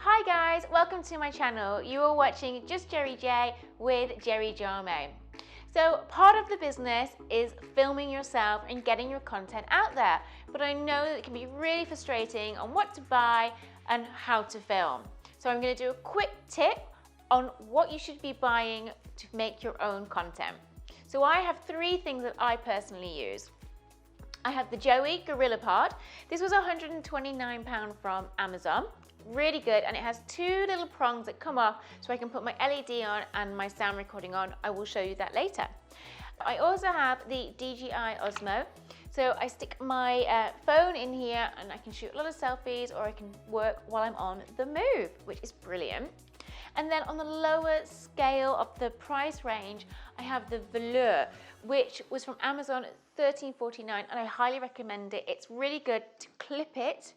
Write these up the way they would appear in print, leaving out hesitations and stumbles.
Hi guys, welcome to my channel. You are watching Just Jerry J with Jerry JARMEH. So part of the business is filming yourself and getting your content out there, but I know that it can be really frustrating on what to buy and how to film. So I'm going to do a quick tip on what you should be buying to make your own content. So I have three things that I personally use. I have the JOBY GORILLAPOD. This was £129 from Amazon. Really good, and it has two little prongs that come off so I can put my LED on and my sound recording on. I will show you that later. I also have the DJI OSMO. So I stick my phone in here and I can shoot a lot of selfies, or I can work while I'm on the move, which is brilliant. And then on the lower scale of the price range, I have the velour, which was from Amazon at $13.49, and I highly recommend it. It's really good to clip it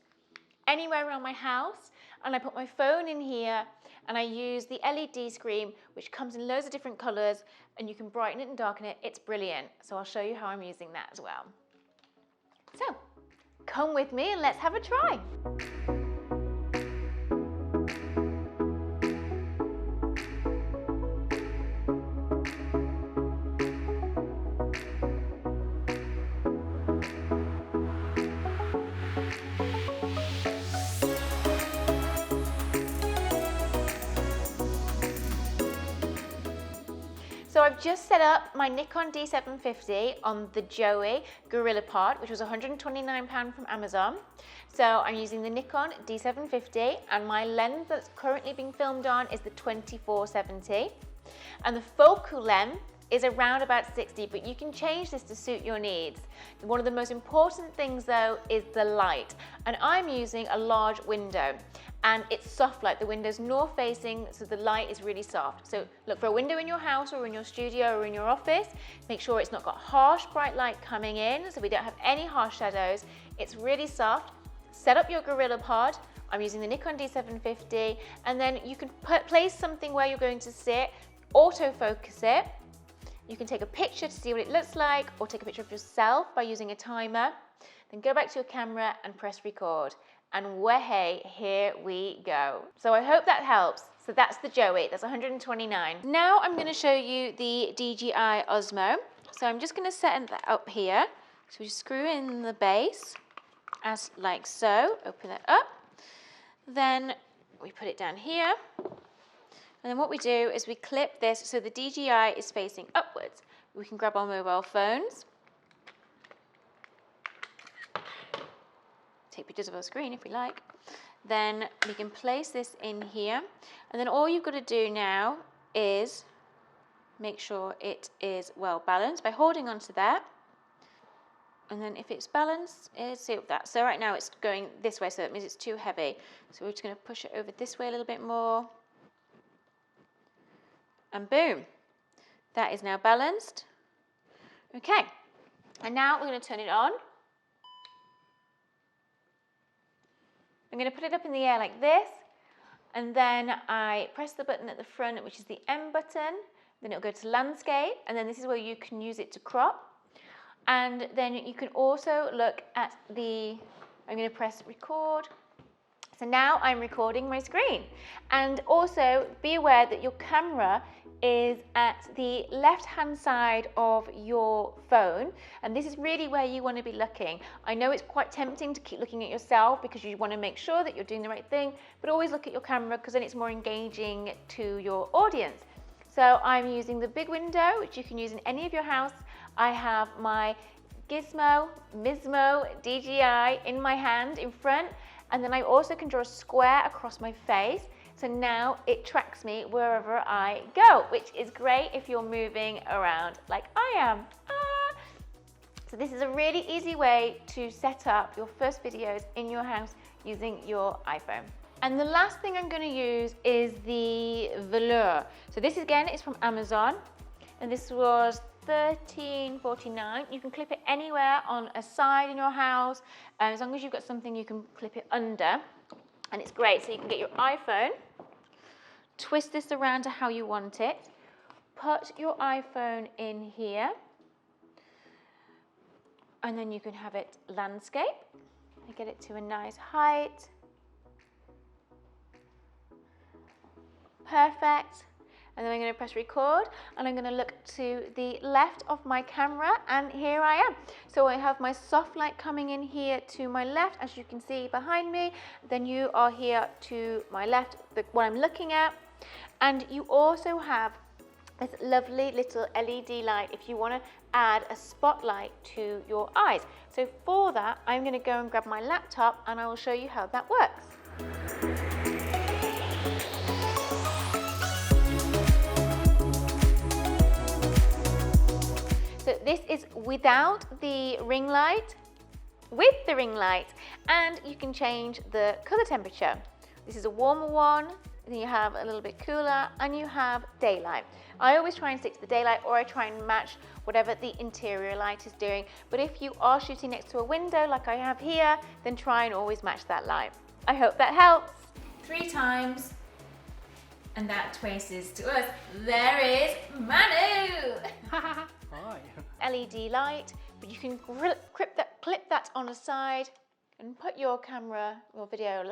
anywhere around my house, and I put my phone in here and I use the LED screen, which comes in loads of different colors, and you can brighten it and darken it. It's brilliant. So I'll show you how I'm using that as well. So come with me and let's have a try. So I've just set up my Nikon D750 on the JOBY GORILLAPOD, which was £129 from Amazon. So I'm using the Nikon D750, and my lens that's currently being filmed on is the 24-70. And the focal length is around about 60, but you can change this to suit your needs. One of the most important things though is the light, and I'm using a large window, and it's soft light. The window's north facing, so the light is really soft. So look for a window in your house or in your studio or in your office. Make sure it's not got harsh bright light coming in, so we don't have any harsh shadows. It's really soft. Set up your GORILLAPOD. I'm using the Nikon D750, and then you can place something where you're going to sit, autofocus it. You can take a picture to see what it looks like, or take a picture of yourself by using a timer. Then go back to your camera and press record. And wahey, here we go. So I hope that helps. So that's the JOBY, that's $129. Now I'm going to show you the DJI OSMO. So I'm just going to set that up here. So we screw in the base, as like so. Open it up. Then we put it down here. And then what we do is we clip this so the DJI is facing upwards. We can grab our mobile phones, take pictures of our screen if we like. Then we can place this in here. And then all you've got to do now is make sure it is well balanced by holding onto that. And then if it's balanced, see that. So right now it's going this way, so that means it's too heavy. So we're just going to push it over this way a little bit more. And boom, that is now balanced. Okay, and now we're going to turn it on. I'm going to put it up in the air like this, and then I press the button at the front, which is the M button. Then it'll go to landscape, and then this is where you can use it to crop. And then you can also look at I'm going to press record. So now I'm recording my screen. And also be aware that your camera is at the left-hand side of your phone, and this is really where you want to be looking. I know it's quite tempting to keep looking at yourself because you want to make sure that you're doing the right thing, but always look at your camera because then it's more engaging to your audience. So I'm using the big window, which you can use in any of your house. I have my Gizmo, DJI in my hand in front, and then I also can draw a square across my face. So now it tracks me wherever I go, which is great if you're moving around like I am. So this is a really easy way to set up your first videos in your house using your iPhone. And the last thing I'm going to use is the velour. So this again is from Amazon, and this was $13.49. You can clip it anywhere on a side in your house, and as long as you've got something you can clip it under. And it's great, so you can get your iPhone, twist this around to how you want it, put your iPhone in here, and then you can have it landscape. I get it to a nice height. perfect. And then I'm going to press record, and I'm going to look to the left of my camera, and here I am. So I have my soft light coming in here to my left, as you can see behind me. Then you are here to my left, what I'm looking at. And you also have this lovely little LED light if you want to add a spotlight to your eyes. So for that, I'm going to go and grab my laptop, and I will show you how that works. So this is without the ring light, with the ring light, and you can change the color temperature. This is a warmer one, then you have a little bit cooler, and you have daylight. I always try and stick to the daylight, or I try and match whatever the interior light is doing. But if you are shooting next to a window like I have here, then try and always match that light. I hope that helps. 3 times, and that traces to us. There is Manu! Hi. LED light, but you can clip that on the side and put your camera or video